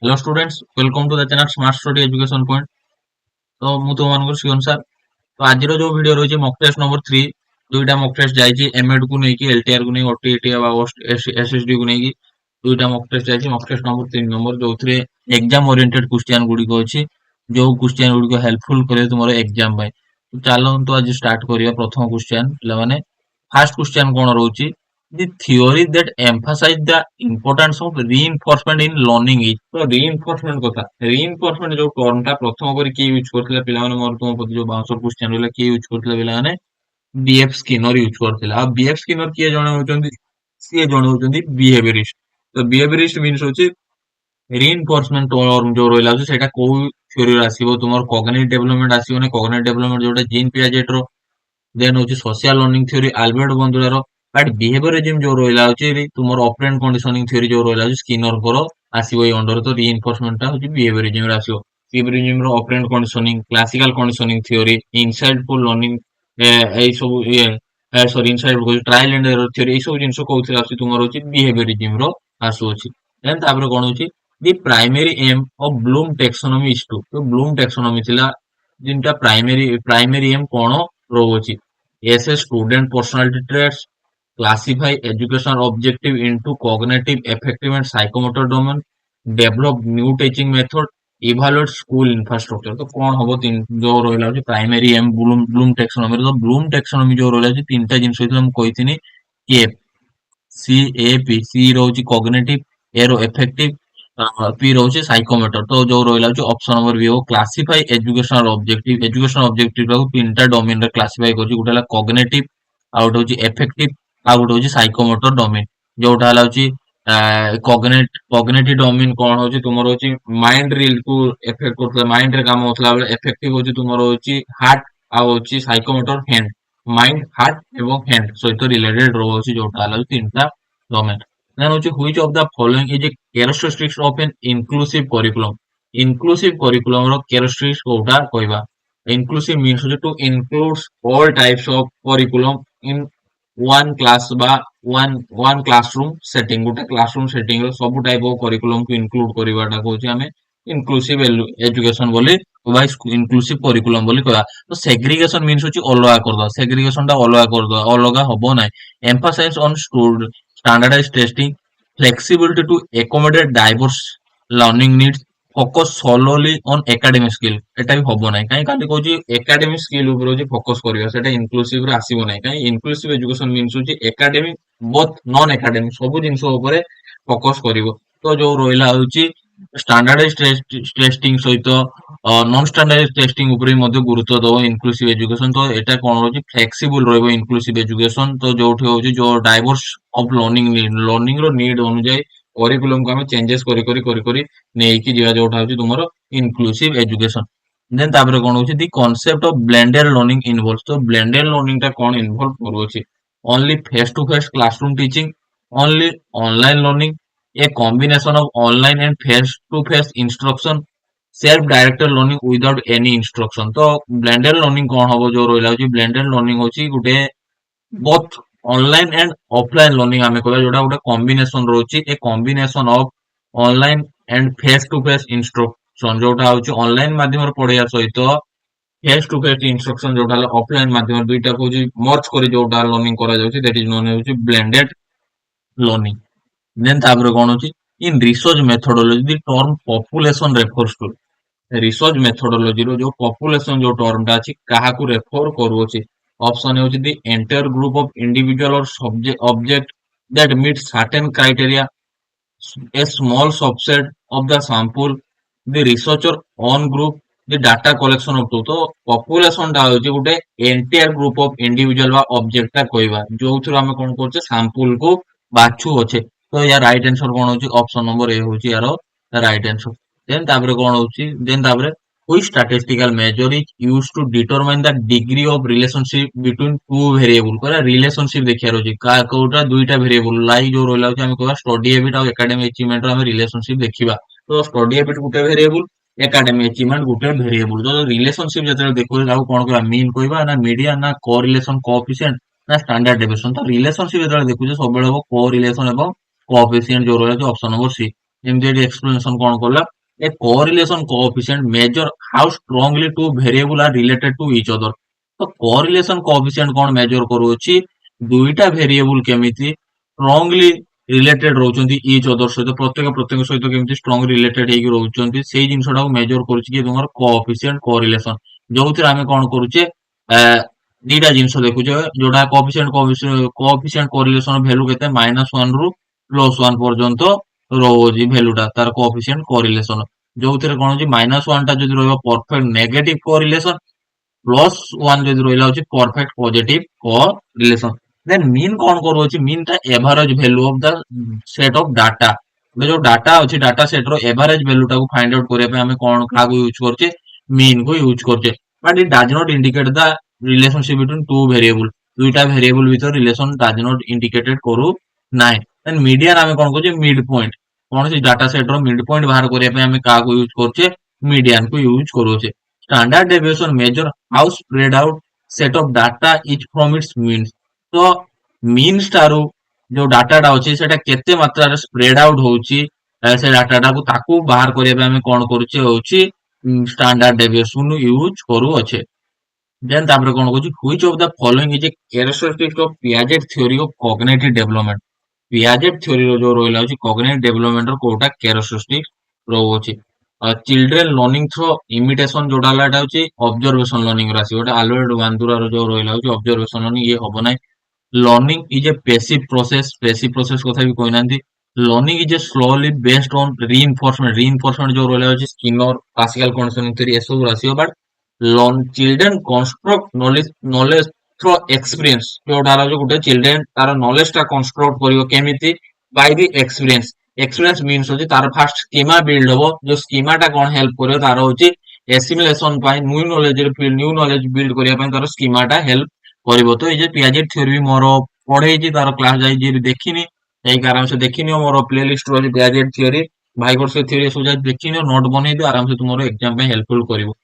Hello students, welcome to the channel smart study education point. तो मु तुम मान शिवन सर। तो आज जो वीडियो रही मॉक टेस्ट नंबर 3 दुईटा मॉक टेस्ट जाइए एमएड को लेकिन एलटीआर को नहीं ओटीईटी एसएसडी को लेकिन दुईटा मॉक टेस्ट जाइए। मॉक टेस्ट नंबर 3 नंबर जो एग्जाम ओरिएंटेड क्वेश्चन गुड़िक अच्छी जो क्वेश्चन गुड़िक हेल्पफुल करे तुम एग्जाम पे। तो चलो तो आज स्टार्ट करिया प्रथम क्वेश्चन पे। फास्ट क्वेश्चन कौन रोची the theory that emphasize the importance of reinforcement in learning is तो reinforcement कथा reinforcement जो टर्म टा प्रथम कर किए यूज करथिला पिला माने मोर तुम प्रति जो 62 क्वेश्चन रहला किए यूज करथिला पिला माने बीएफ स्किनर यूज करथिला। अब बीएफ स्किनर किए जणे होचंदी सिए जणे होचंदी बिहेवियरिस्ट। तो बिहेवियरिस्ट मींस होची reinforcement टर्म जो रहला होची सेटा को थ्योरी आसीबो तुमर कॉग्निटिव डेवलपमेंट आसीबो ने कॉग्निटिव डेवलपमेंट जोटा जीन पियाजेट रो देन होची सोशल लर्निंग थ्योरी आल्बर्ट बंदुरार। बट बिहेवियरिज्म जो रहला होची तुमर ऑपरेंट कंडीशनिंग थ्योरी जो रहला होची स्किनर को आसीबो ए अंडर। तो रीइंफोर्समेंट टा होची बिहेवियरिज्म रे आसीबो। बिहेवियरिज्म रो operant conditioning classical conditioning theory insightful learning ए सब ये sorry insightful trial and error theory ए सब जिंस कोउथि आसी तुमर होची बिहेवियरिज्म रो आसु होची। देन तापर कोन होची the primary aim of Bloom taxonomy is to. तो ब्लूम टैक्सोनॉमी थिला जिनटा प्राइमरी एम कोन रोची as a student personality traits, classify educational objective into cognitive, affective and psychomotor domain, develop new teaching method, evaluate school infrastructure। तो कौन हबो तीन जो रहला होची प्राइमरी एम ब्लूम टैक्सोनॉमी। तो ब्लूम टैक्सोनॉमी जो रहला होची तीनटा जिंस होइतला हम कहिथिनी के सी ए पी सी रोची कॉग्निटिव ए रो इफेक्टिव पी रोची साइकोमेटर। तो जो रहला होची ऑप्शन नंबर बी हो क्लासिफाई एजुकेशनल ऑब्जेक्टिव को तीनटा डोमेन रे क्लासिफाई करची। गुटा हला कॉग्निटिव आ गुटा होची इफेक्टिव आ गुटा होची साइकोमोटर डोमेन। जोटा हला होची कॉग्निटिव डोमेन कोन होची तुमरो होची माइंड रील को इफेक्ट करतला माइंड रे काम होतला बेले इफेक्टिव होची तुमरो होची हार्ट आ होची साइकोमोटर हैंड माइंड हार्ट एवं हैंड सहित रिलेटेड रो होची जोटा हला तीनटा डोमेन। देन होची which of the following is a characteristics of an inclusive curriculum. Inclusive curriculum रो कैरेक्टरिस्टिक्स कोटा कहबा। Inclusive means to includes all types of curriculum in one class बा वन क्लासरूम सेटिंग। गोटे क्लासरूम सेटिंग रो सब type of curriculum को include करबाटा कहूची हमें इंक्लूसिव एजुकेशन बोली बा इंक्लूसिव करिकुलम बोली कहबा। तो सेग्रीगेशन मीन्स होची अलगा करदो सेग्रीगेशन टा अलगा करदो अलगा हबो नै। Emphasise on standardised testing flexibility to accommodate diverse learning needs focus solely on academic skill एटा भी हबो नै काई खाली कहूची एकेडमिक स्किल ऊपर होची फोकस करियो सेटा इंक्लूसिव रे आसीबो नै। काई इंक्लूसिव एजुकेशन मीन्स होची एकेडमिक बोथ नॉन एकेडमिक सब जिंस ऊपर फोकस करिवो। तो जो रोइला होची स्टैंडर्डाइज्ड टेस्टिंग सहित नॉन स्टैंडर्डाइज्ड टेस्टिंग ऊपर भी गुरुत्व दो इंक्लूसिव एजुकेशन। तो एटा कोन होची फ्लेक्सिबल रहइबो इंक्लूसिव एजुकेशन। तो जोठी होची जो डाइवर्स ऑफ लर्निंग रो नीड अनुଯାयी करिकुलम को हमें चेंजेस करी नेकी जिया जोटा होची तुमरो इंक्लूसिव एजुकेशन। देन तापर कोन होची the concept of blended learning involve. तो ब्लेंडेड लर्निंग टा कोन इन्वॉल्व करूची only face to face classroom teaching only online learning a combination of online and face to face instruction self directed learning without any instruction। तो blended learning कौन हबो जो रहला होची blended learning होची गुटे both online and offline learning आमे कहला जोटा गुटे combination रहउची a combination of online and face to face instruction जोटा होची online माध्यम रे पढ़िया सहित फेस टू फेस इंस्ट्रक्शन जोटा ऑफलाइन माध्यम दुईटा को मर्ज करी जोटा लर्निंग करा जाउची दैट इज नोन होची ब्लेंडेड लर्निंग। देन तापर कोन होची in research methodology the term population refers to research methodology रो जो पॉपुलेशन जो टर्म टा अछि काहा को रेफर करूची। ऑप्शन होची the entire group of individual और subject object that meet certain criteria a small subset of the sample the researcher own group the data collection of तो population टा होची गुटे एंटायर ग्रुप ऑफ इंडिविजुअल बा object टा कहबा जो through हम कोन करछे सैंपल को बाछु होचे। तो या राइट आंसर कोन होची ऑप्शन नंबर ए होची यारो राइट आंसर। देन तापर कोन होची देन तापर which statistical measure is used to determine the degree of relationship between two variable Quora relationship देखियार होची का कोटा दुईटा वेरिएबल लाइक जो रहला होची हम कहबा स्टडी हैबिट और एकेडमिक अचीवमेंट रो हम रिलेशनशिप देखिबा। तो स्टडी हैबिट गुटे वेरिएबल एकेडमिक अचीवमेंट गुटे वेरिएबल। तो रिलेशनशिप जते देखो जाऊ कोन कहबा मीन कहबा ना मीडियन ना कोरिलेशन कोएफिशिएंट ना स्टैंडर्ड डेविएशन। तो रिलेशनशिप जते देखु जे सब बेले हो कोरिलेशन एवं कोएफिशिएंट जो रहला जो ऑप्शन नंबर सी। एमती एटी एक्सप्लेनेशन कौन करला a correlation coefficient measure how strongly two variable are related to each other. तो कोरिलेशन कोएफिशिएंट कौन मेजर करूची दुईटा वेरिएबल केमिति स्ट्रांगली रिलेटेड रहउचंती ईच अदर सहित प्रत्येक प्रत्येक सहित केमिति स्ट्रांग रिलेटेड हेकी रहउचंती सेही जिंसटा मेजर करूची कि तुमर कोएफिशिएंट कोरिलेशन जोथिरे आमे कोन करूचे दीटा जिनस देखुचे जोटा कोएफिशिएंट कोरिलेशन वैल्यू केते -1 रु +1 पर्यंत रोजी वैल्यूटा तार कोएफिशिएंट कोरिलेशन जोथिरे कोन होची -1 टा जदि रहबो परफेक्ट नेगेटिव कोरिलेशन +1 जदि रहला होची perfect positive correlation. Then mean कोन करूची मीन टा average value of the set of data जो डाटा अछि डाटा सेट रो एवरेज वैल्यू टा को फाइंड आउट करिया पे हमें कोन का को यूज करचे मीन को यूज करचे but it does not indicate the relationship between two variable दुईटा वेरिएबल भीतर रिलेशन डज नॉट इंडिकेटेड करू नाइ। देन मीडियन हमें कोन करचे मिड पॉइंट कौन सी डाटा सेट रो मिड पॉइंट बाहर करिया पे हमें का को यूज करचे मीडियन को यूज करूचे। Standard deviation major how spread out set of data is from its mean. तो मीन स्टारू जो डाटाटा अछि सेटा केते मात्रा रे स्प्रेड आउट होउची से डाटाटा को ताकू बाहर करिया पे हमें कोन करूचे होउची स्टैंडर्ड डेविएशन यूज करू अछे। देन तापर कोन कहूची which of the following is a characteristic of Piaget theory of cognitive development. Piaget theory रो जो रोइला होची कॉग्निटिव डेवलपमेंट रो कोटा कैरेक्टरिस्टिक रहउची चिल्ड्रेन लर्निंग थ्रू इमिटेशन जोडा लाटा होची ऑब्जर्वेशन लर्निंग रासी ओटा अल्बर्ट बांदुरा रो जो रोइला होची ऑब्जर्वेशन लर्निंग ये होबो नै। Learning is a passive process कथा भी कहनांती। Learning is a solely based on reinforcement जो रोइला होची स्किनर पास्कल कंडीशनिंग थ्योरी एसो रासी but learn children construct knowledge through experience जोटा जो गुटे चिल्ड्रेन तार नॉलेज टा कंस्ट्रक्ट करियो केमिति बाय द एक्सपीरियंस मीन्स होची तार फर्स्ट स्कीमा बिल्ड होबो जो स्कीमा टा कोन हेल्प करियो तार होची assimilation pi nu knowledge build करिया पाई तार स्कीमा टा हेल्प करिवो। तो ए जे पियाजेट थ्योरी मोर पढे जी तार क्लास जाई जी देखिनी एई आराम से देखिनियो मोर प्लेलिस्ट रो पियाजेट थ्योरी भाइगर्स थ्योरी सो जा देखिनियो नोट बनै दियो आराम से तुमरो एग्जाम पे हेल्पफुल करिवो।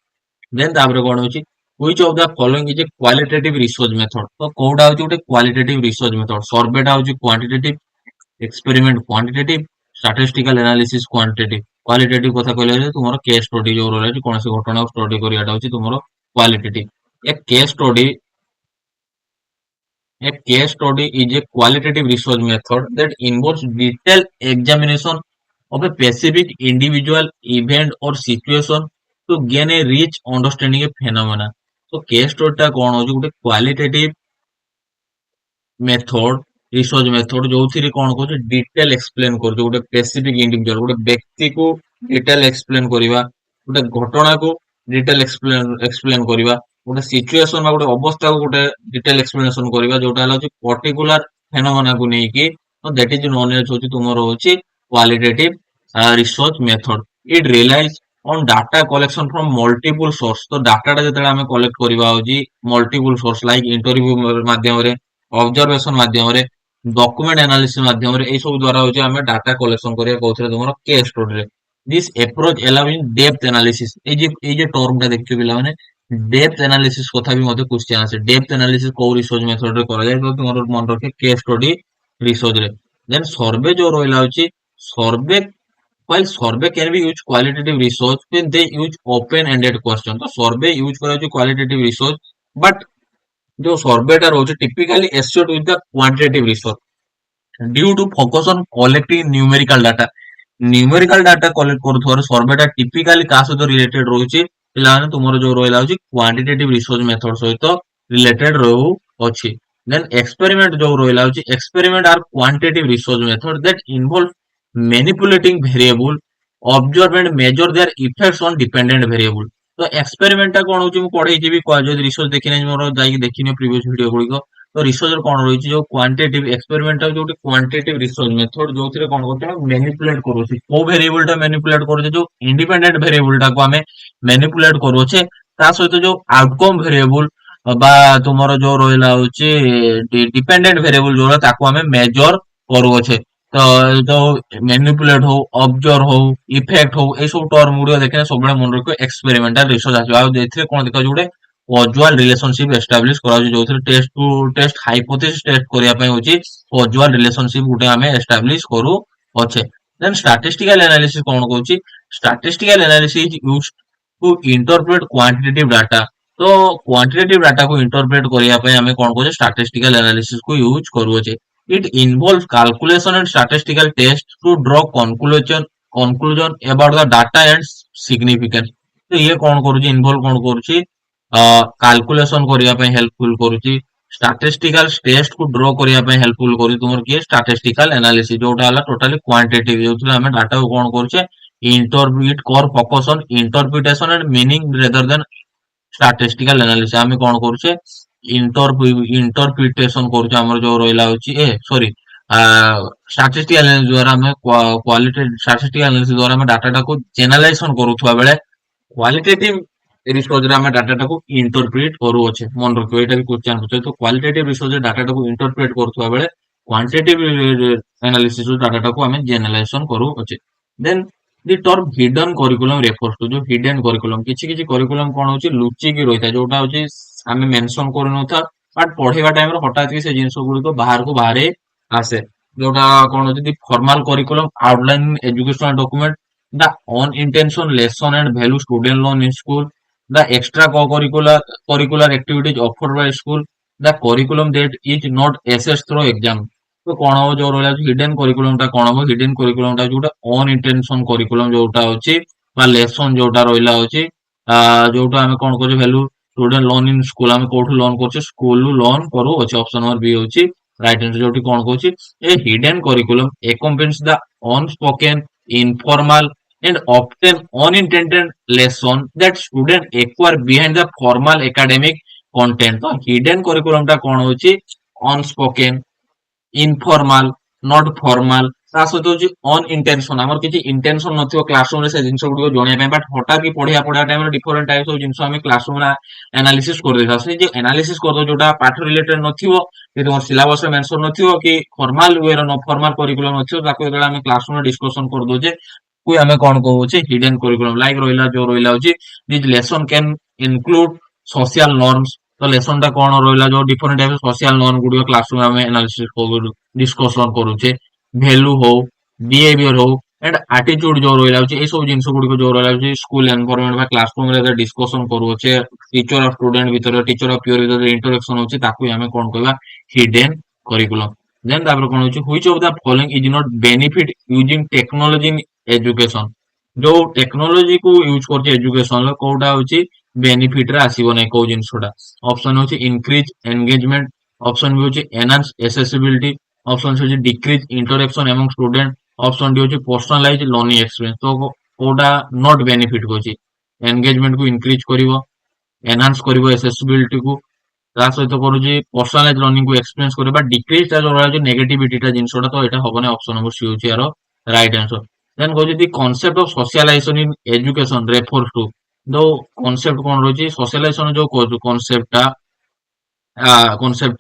देन तापर कोन होची which of the following is A qualitative research method. तो कोडा होची उटे क्वालिटेटिव रिसर्च मेथड सर्वेटा होची quantitative experiment quantitative statistical analysis quantitative qualitative कथा कहले तुमरो केस स्टडी जो रहला छि कोनसे घटना स्टडी करियाटा होची तुमरो qualitative. A case study is a qualitative research method that involves detailed examination of a specific individual event or situation to gain a rich understanding of phenomena. So case study टा कोन होची गुटे qualitative method research method जोथिरे कोन कहू detail explain कर गुटे specific individual गुटे व्यक्ति को detail explain करिवा गुटे घटना को detail explain करिवा गोटे सिचुएशन बा गोटे अवस्था को गोटे डिटेल एक्सप्लेनेशन करिवा जोटा हला छि पर्टिकुलर फेनोमेना को नै कि दैट इज नोन एज होछि तुमरो होछि qualitative research method. It relies on data collection from multiple source. तो डाटा टा जतले हमें कलेक्ट करिवा होछि मल्टीपल सोर्स लाइक इंटरव्यू माध्यम रे ऑब्जर्वेशन माध्यम रे डॉक्यूमेंट एनालिसिस माध्यम रे ए सब द्वारा होछि हमें डाटा कलेक्शन करिया कोथरे तुमरो केस स्टडी रे this approach allowing depth analysis A J term टा देखियो बिला माने डेप्थ एनालिसिस कथा भी मते क्वेश्चन आसे डेप्थ एनालिसिस को रिसर्च मेथड रे करा जाय तो तुमरो मन रखे केस स्टडी रिसर्च रे। देन सर्वे जो रोइला होछि सर्वे while survey can be used qualitative research when they use open ended question। तो सर्वे यूज करा जो क्वालिटेटिव रिसर्च बट जो सर्वे टा रोज typically associate with the quantitative research due to focus on collecting numerical data collect करथोर survey टा typically का सहित रिलेटेड रोची पिलाने तुमरो जो रोइला होची क्वांटिटेटिव रिसर्च मेथड सहित रिलेटेड रहू अछि। देन एक्सपेरिमेंट जो रोइला होची experiment are quantitative research method that involve manipulating variable observe and measure their effects on dependent variable. तो एक्सपेरिमेंट टा कोन होची मु पढै जेबी जो रिसर्च देखिने मोर जाई देखिने प्रीवियस वीडियो गुडी तो रिसर्च कोन रहिछि जो क्वांटिटेटिव एक्सपेरिमेंट टा जो क्वांटिटेटिव रिसर्च मेथड जोथिरे कोन करते मैनिपुलेट करूछि को वेरिएबल टा मैनिपुलेट करूछि जो इंडिपेंडेंट वेरिएबल टा को हमें मैनिपुलेट करूछे ता सहित जो आउटकम वेरिएबल बा तुमरो जो रोइला होछि डिपेंडेंट वेरिएबल जो ताको हमें मेजर करूछे। तो जो मैनिपुलेट हो ऑब्जर्व हो इफेक्ट हो ए सब टर्म गुडी देखने सबले मन रखो एक्सपेरिमेंटल रिसर्च आसी आ देथिरे कोन देखा जोडे कॉजुअल रिलेशनशिप एस्टैब्लिश करा जो जोथिरे test to test hypothesis test करिया पय होची कॉजुअल रिलेशनशिप गुटे हमें एस्टैब्लिश करू अछे। Then statistical analysis कौन Cauchy? Statistical analysis is used to interpret quantitative data. तो quantitative data को interpret करिया पे हमें कौन कौचे? Statistical analysis को use करुवचे. It involves calculation and statistical tests to draw conclusion about the data and significance. तो ये कौन करुची? Involve कौन करुची? Calculation करिया पे helpful करुची. स्टाटिस्टिकल टेस्ट को ड्रॉ करिया पे हेल्पफुल करी तुमर किए स्टाटिस्टिकल एनालिसिस जोटा हला टोटली क्वांटिटेटिव जोथले हमें डाटा को कोन करछे इंटरप्रिट कर focus on interpretation and meaning rather than statistical analysis हमें कोन करछे इंटरप्रिटेशन करछे हमर जो रोइला होची सॉरी स्टाटिस्टिकल एनालिसिस द्वारा हमें क्वालिटेटिव स्टाटिस्टिकल एनालिसिस द्वारा हमें डाटा को जेनरलाइजेशन करूथवा बेले क्वालिटेटिव रिसर्च रे हमें डाटा को इंटरप्रेट करू अच्छे मन रखियो एटा भी क्वेश्चन पूछे तो क्वालिटेटिव रिसर्च रे डाटा को इंटरप्रेट करथुवा बेले क्वांटिटेटिव एनालिसिस रे डाटा को हमें जनरलाइजेशन करू अच्छे then the term hidden curriculum refers to जो हिडन करिकुलम किछि किछि करिकुलम कोन होची लुचि की रहिता जोटा होची हमें मेंशन करू नथा बट पढेगा टाइम रे हठात की से जिंस गुडी को बाहर आसे जोटा कोन होची the formal curriculum outline educational document the on intention lesson and value student loan in school the extra curricular activities offered by school, the curriculum that is not assessed through exam. तो कौन हो जो रोला hidden curriculum टा कौन हो hidden curriculum टा जोटा ऑन इंटेंशन करिकुलम जोटा होची बा लेसन जोटा रोइला होची जोटा हमें कौन करछे value student loan in school हमें कोठु लोन करछे स्कूल लोन करू अछि ऑप्शन नंबर बी होची राइट आंसर जोटी कौन कहूची a hidden curriculum accompanies the unspoken informal and often unintended lesson that student acquire behind the formal academic content. तो hidden curriculum टा कौन होची unspoken, informal, not formal ता सहित होची unintentional हमर किछि इंटेंशन नथियो क्लासरूम रे से जिंस गुडी को जणिया पे बट हटात की पढिया टाइम रे डिफरेंट टाइप्स ऑफ जिंस हमें क्लासरूम रे एनालिसिस कर देता से जे एनालिसिस कर दो जोटा पाठ रिलेटेड नथियो कि तुम सिलेबस रे मेंशन नथियो कि फॉर्मल वे रो न फॉर्मल करिकुलम नथियो ताको जेला हमें क्लासरूम रे डिस्कशन कर दो जे कोई हमें कौन कहूचे हिडन करिकुलम लाइक रोइला जो रोइला होची this lesson can include social norms तो लेसन टा कौन रोइला जो डिफरेंट टाइप सोशल नॉर्म गुडी क्लासरूम में एनालिसिस को डिस्कशन करूचे वैल्यू हो बिहेवियर हो एंड एटीट्यूड जो रोइला होची ए सब जिंस गुडी को जो रोइला होची स्कूल एनवायरनमेंट बा क्लासरूम रे डिस्कशन करूचे टीचर और स्टूडेंट भीतर टीचर और पीयर भीतर इंटरेक्शन होची ताकू हमें कौन कहबा हिडन करिकुलम देन तापर कौन होची which of the following is not benefit using technology in education जो टेक्नोलॉजी को यूज करछे एजुकेशन लो कोडा होची बेनिफिट रे आसीबो नै को जिंसोडा ऑप्शन होची इंक्रीज एंगेजमेंट ऑप्शन बी होची एनहांस एक्सेसिबिलिटी ऑप्शन सी होची decrease interaction among student option D होची पर्सनलाइज लर्निंग एक्सपीरियंस तो कोडा नॉट बेनिफिट होची एंगेजमेंट को इंक्रीज करिवो एनहांस करिवो एक्सेसिबिलिटी को ता सहित करूची पर्सनलाइज लर्निंग को एक्सपीरियंस करबा डिक्रीज ता जो रहै नेगेटिविटी ता जिंसोडा तो एटा हबने ऑप्शन नंबर सी होची यारो right answer then goes the concept of socialization in education refers to the concept कौन रोची socialization जो concept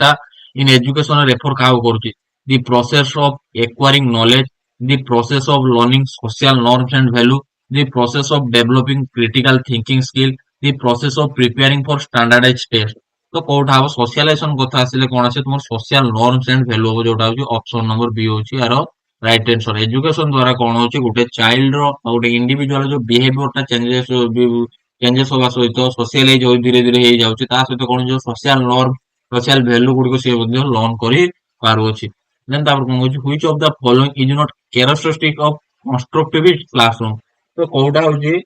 टा in education refer काउ करूची the process of acquiring knowledge the process of learning social norms and value the process of developing critical thinking skill the process of preparing for standardized test तो कोठा हबो socialization कथा आसिले कोन आसे तुमर social norms and value हबो जोटा होची option number B होची यार राइट आंसर एजुकेशन द्वारा कौन होची गोटे चाइल्ड रो गोटे इंडिविजुअल जो बिहेवियर टा चेंजेस होबा सहित सोशलाइज हो धीरे धीरे हे जाउची ता सहित कोन जो सोशल नॉर्म सोशल वैल्यू गुडी को से बद्य लर्न करी पारो अछि देन तापर कोन होची which of the following is not characteristic of constructive classroom तो कोडा होची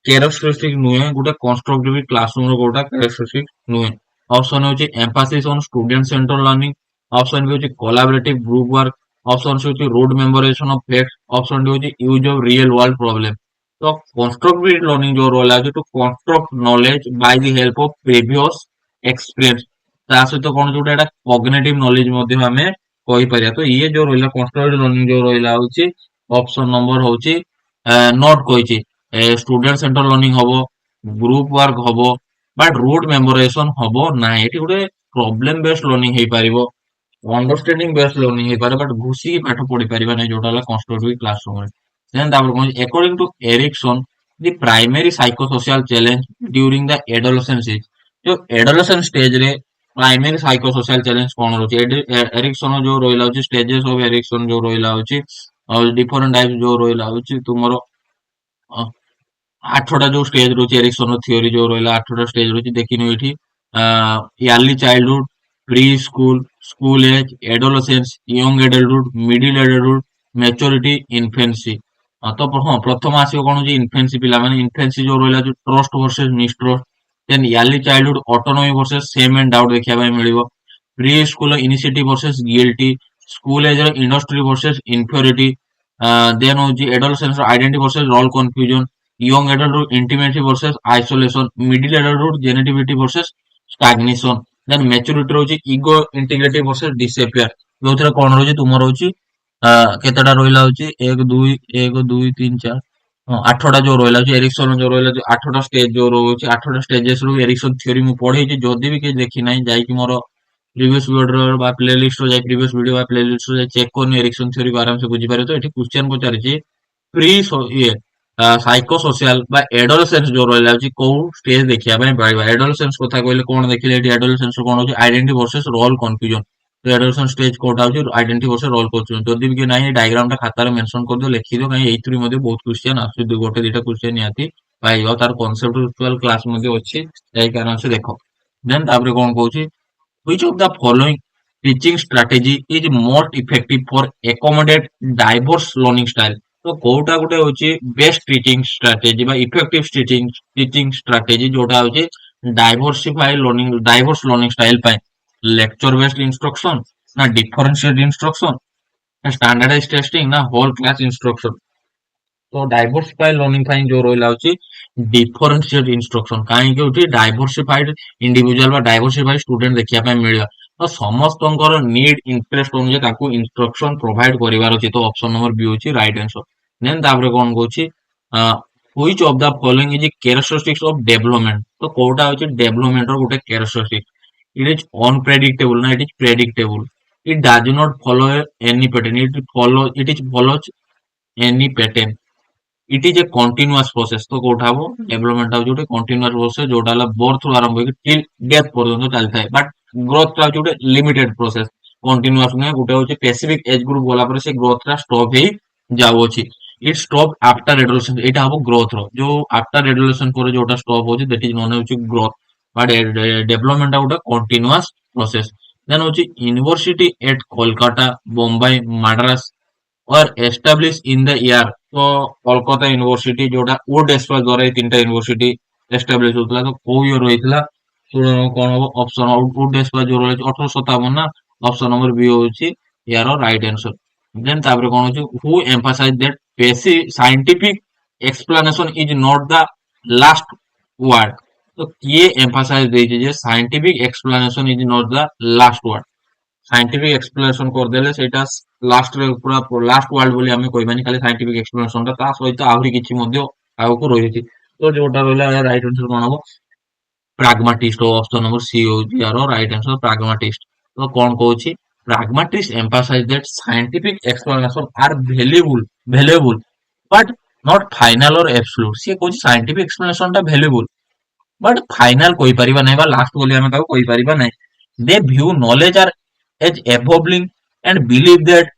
कैरेक्टरिस्टिक नुहे गोटे कंस्ट्रक्टिव क्लासरूम रो कोडा कैरेक्टरिस्टिक नुहे ऑप्शन होची emphasis on student centre learning option B होची collaborative group work option C होची rote memorisation of facts option D होची use of real world problem तो कंस्ट्रक्टिव लर्निंग जो रोल है to construct knowledge by the help of previous experience ता सहित कोन जोटा एटा cognitive knowledge मध्ये हमें कहि परिया तो ये जो रोइला कंस्ट्रक्टिव लर्निंग जो रोइला होची ऑप्शन नंबर होची नॉट कहिची स्टूडेंट सेंटर लर्निंग हबो ग्रुप वर्क हबो बट रोड मेमोराइजेशन हबो ना एटी गोटे प्रॉब्लम बेस्ड लर्निंग हे पारिबो अंडरस्टैंडिंग बेस्ड लर्निंग हे पारे बट घुसी पाठ पढी परिबा नै जोटा ला कंस्ट्रक्टिव क्लासरूम रे देन तापर कोन according to Erikson the primary psychosocial challenge during the adolescence is जो एडोलेसेंस स्टेज रे प्राइमरी साइकोसोशल चैलेंज कोन रहउची एरिक्सन जो रोइला होची स्टेजेस ऑफ एरिक्सन जो रोइला होची डिफरेंट टाइप जो रहिला होची तुमरो 8टा जो स्टेज रहुची एरिक्सन थ्योरी जो रहिला 8टा स्टेज रहुची देखिनो एठी early childhood pre school school age adolescence young adulthood middle adulthood maturity infancy तो प्रथम आसीबो कोन होची इन्फेंसी पिला माने इन्फेंसी जो रहिला जो trust versus mistrust then early childhood autonomy versus shame and doubt देखिया पाई मिलिबो preschool initiative versus guilty school age industry versus inferiority then होची adolescence identity versus role confusion young adulthood intimacy versus isolation middle adulthood generativity versus stagnation then maturity ରହୁଛି ego integrity versus disappear ଯୋଉଥିରେ କଣ ରହୁଛି ତୁମର ରହୁଛି କେତେଟା ରହିଲା ହଉଛି 1 2 3 4 8ଟା ଯୋଉ ରହିଲା ହଉଛି ଏରିକ୍ସନ ଯୋଉ ରହିଲା 8ଟା ଷ୍ଟେଜ ଯୋଉ ରହୁଛି 8ଟା ଷ୍ଟେଜେସ ରୁ ଏରିକ୍ସନ ଥିଓରି ମୁଁ ପଢେଇଛି ଯଦି ବି କେହି ଦେଖି ନାହିଁ ଯାଇକି ମୋର प्रीवियस वीडियो बा प्लेलिस्ट रो जाय प्रीवियस वीडियो बा प्लेलिस्ट रो जाय चेक करनी एरिक्सन थ्योरी को आराम से बुझी पारे तो एठी क्वेश्चन पचारिछि प्री ये साइको सोशल बा एडोलसेंस जो रहला अछि को स्टेज देखिया पय पाइबा एडोलसेंस କଥା କହିଲେ कोन देखिले एठी एडोलसेंस कोन होछि आइडेंटिटी वर्सेस रोल कंफ्यूजन तो एडोलसेंस स्टेज कोटा होछि आइडेंटिटी वर्सेस रोल कंफ्यूजन जदी भी नाही डायग्राम टा खाता रे मेंशन कर दियो लिखि दियो कहीं एथुरी मध्ये बहुत क्वेश्चन आसु दु गोटे दिटा क्वेश्चन याति पाइबा तार कॉन्सेप्चुअल क्लास मध्ये अछि एई कारण से देखो देन तापरे कोन कहूछि which of the following teaching strategy is most effective for accommodate diverse learning style तो कोउटा गुटे होची बेस्ट टीचिंग स्ट्रेटेजी बा इफेक्टिव टीचिंग स्ट्रेटेजी जोटा होची डाइवर्स लर्निंग स्टाइल पाए लेक्चर बेस्ड इंस्ट्रक्शन ना डिफरेंशिएट इंस्ट्रक्शन ना स्टैंडर्डाइज्ड टेस्टिंग ना होल क्लास इंस्ट्रक्शन तो डाइवर्सिफाइड लर्निंग ପାଇଁ जो ରହିଲା ଅଛି ଡିଫରେନ୍ସିଏଟ ଇନଷ୍ଟ୍ରକ୍ସନ କାହିଁକି ହଉଛି ଡାଇଭରସିଫାଇଡ ଇଣ୍ଡିଭିଜୁଆଲ ବା ଡାଇଭରସିଫାଇଡ ଷ୍ଟୁଡେଣ୍ଟ ଦେଖିବା ପାଇଁ ମିଳିବ ତ ସମସ୍ତଙ୍କର ନିଡ୍ ଇଣ୍ଟରେଷ୍ଟ ଅନୁଯାୟୀ ତାକୁ ଇନଷ୍ଟ୍ରକ୍ସନ ପ୍ରୋଭାଇଡ କରିବାର ଅଛି ତ ଅପସନ ନମ୍ବର ବି ହଉଛି ରାଇଟ ଆନ୍ସର ଦେନ୍ ତାପରେ କଣ କହୁଛି which of the following is characteristics of development ତ କୋଉଟା ହଉଛି ଡେଭଲପମେଣ୍ଟ ର ଗୋଟେ characteristic it is unpredictable ନା it is predictable it does not follow any pattern it is follows any pattern it is a continuous process तो कोठा हबो development आ Jote continuous process जोटा ला बर्थ रु आरंभ होके टिल डेथ पर्यंत चलता है बट ग्रोथ रा जोटे लिमिटेड प्रोसेस कंटीन्यूअस ने गोटे होचे स्पेसिफिक एज ग्रुप बोला पर से ग्रोथ रा स्टॉप हे जाउ अछि इट स्टॉप आफ्टर एडोलेसेंस एटा हबो ग्रोथ रो जो आफ्टर एडोलेसेंस पर जोटा स्टॉप होची दैट इज नोन होची ग्रोथ बट डेवलपमेंट आ गोटे कंटीन्यूअस प्रोसेस देन होची यूनिवर्सिटी एट कोलकाता बॉम्बे मद्रास और एस्टाब्लिश इन द ईयर तो कोलकाता यूनिवर्सिटी जोटा वुड एस्पास द्वारा ये तीनटा यूनिवर्सिटी एस्टाब्लिश होतला तो को ईयर होइतला कोन हो ऑप्शन वुड एस्पास जो रहै 1857 ना ऑप्शन नंबर बी होछि यार राइट आंसर देन तापर कोन होछि who emphasise that basic scientific explanation is not the last word तो किए एम्फसाइज देछि जे scientific explanation is not the last word scientific explanation कर देले सेटा लास्ट रे पूरा लास्ट वर्ड बोली हमें कहबानी खाली साइंटिफिक एक्सप्लेनेशन ता सहित आहुरी किछि मध्ये आगु रहिछि तो जोटा रहला राइट आंसर कोन हबो pragmatist ऑप्शन नंबर सी हो यार राइट आंसर pragmatist तो कौन कहूची pragmatist emphasize that scientific explanation are valuable but not final or absolute से कहूची scientific explanation ता valuable but final कोई परिबा नहीं बा लास्ट बोली हमें ताको कोई परिबा नहीं they view knowledge are as evolving and believe that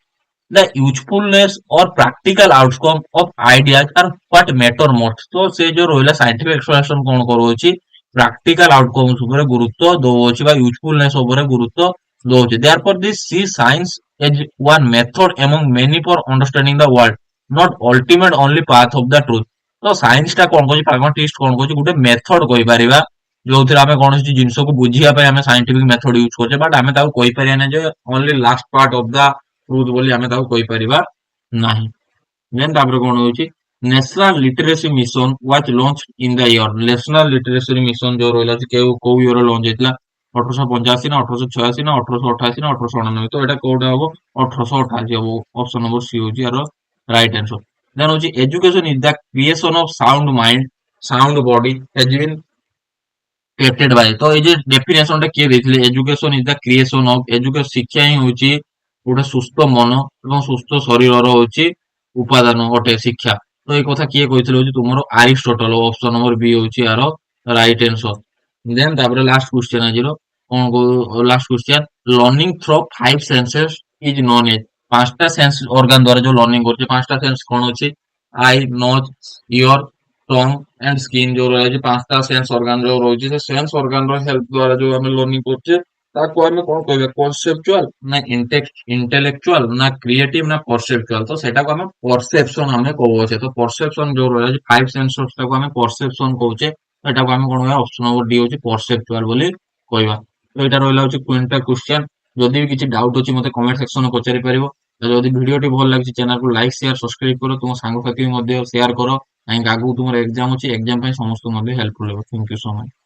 the usefulness or practical outcome of ideas are what matter most तो से जो रोहिला scientific explanation कौन करोची practical outcomes উপরে গুরুত্ব দଉଛି বা usefulness উপরে গুরুত্ব দଉଛି therefore this see science as one method among many for understanding the world not ultimate only path of the truth तो साइंस टा कोन कहछि pragmatist कोन कहछि गुटे मेथड कहि परिबा जोथिरा हमें कोनोसी जिंस को बुझिया पे हमें साइंटिफिक मेथड यूज करछे बट हमें ताको कहि परिया नै जे only last part of the truth बोली हमें ताको कहि परिबा नाही देन तापर कोन होछि national literacy mission was launch in the year national literacy mission जो रहला के को ईयर लॉन्च हेतला 1885 ना 1886 ना 1888 ना 1899 तो एटा कोडा हबो 1888 हबो ऑप्शन नंबर सी होछि यार राइट आंसर देन होछि education is the creation of sound mind sound body has been created by तो ए जे डेफिनेशन टा के देथिले education is the creation of education शिक्षा ही होछि गोटे सुस्थ मन एवं सुस्थ शरीर होछि उपादान अटे शिक्षा तो ये कथा किए कहिथिले होछि तुमरो अरिस्टोटल ऑप्शन नंबर बी होछि यार राइट आंसर देन तापर लास्ट क्वेश्चन आजिरो कोन को last question learning through five senses is known as ପାଞ୍ଚଟା ସେନ୍ସ ଅର୍ଗାନ ଦ୍ୱାରା ଯୋଉ ଲର୍ଣ୍ଣିଂ କରୁଛେ, ପାଞ୍ଚଟା ସେନ୍ସ କଣ ଅଛି? Eye, nose, ear, tongue and skin ଯୋଉ ରହିଛି, ପାଞ୍ଚଟା ସେନ୍ସ ଅର୍ଗାନ ଯୋଉ ରହିଛି, ସେ ସେନ୍ସ ଅର୍ଗାନ ର ହେଲ୍ପ ଦ୍ୱାରା ଯୋଉ ଆମେ ଲର୍ଣ୍ଣିଂ କରୁଛେ, ତାକୁ ଆମେ କଣ କହିବା? କନସେପଚୁଆଲ ନା ଇଣ୍ଟେଲେକ୍ଚୁଆଲ ନା କ୍ରିଏଟିଭ ନା ପରସେପଚୁଆଲ? ତ ସେଟାକୁ ଆମେ ପରସେପସନ ଆମେ କହୁଛେ। ତ ପରସେପସନ ଯୋଉ ରହିଛି ଫାଇଭ ସେନ୍ସର୍ସ, ତାକୁ ଆମେ ପରସେପସନ କହୁଛେ। ଏଟାକୁ ଆମେ କଣ କହିବା? ଅପସନ ନମ୍ବର ଡି ହଉଛି ପରସେପଚୁଆଲ ବୋଲି କହିବା। ତ ଏଇଟା ରହିଲା ହଉଛି 20ଟା କ୍ୱେଶ୍ଚନ। ଯଦି ବି କିଛି ଡାଉଟ୍ ଅଛି ମତେ କମେଣ୍ଟ ସେକ୍ସନରେ ପଚାରି ପାରିବ। ଯଦି ଭିଡିଓଟି ଭଲ ଲାଗୁଛି ଚ୍ୟାନେଲକୁ ଲାଇକ୍ ସେୟାର ସବସ୍କ୍ରାଇବ କର, ତୁମ ସାଙ୍ଗସାଥି ମଧ୍ୟ ସେୟାର କର, କାହିଁକି ଆଗକୁ ତୁମର ଏକ୍ଜାମ ଅଛି, ଏକ୍ଜାମ ପାଇଁ ସମସ୍ତଙ୍କୁ ମଧ୍ୟ ହେଲ୍ପଫୁଲ ହେବ। Thank you so much.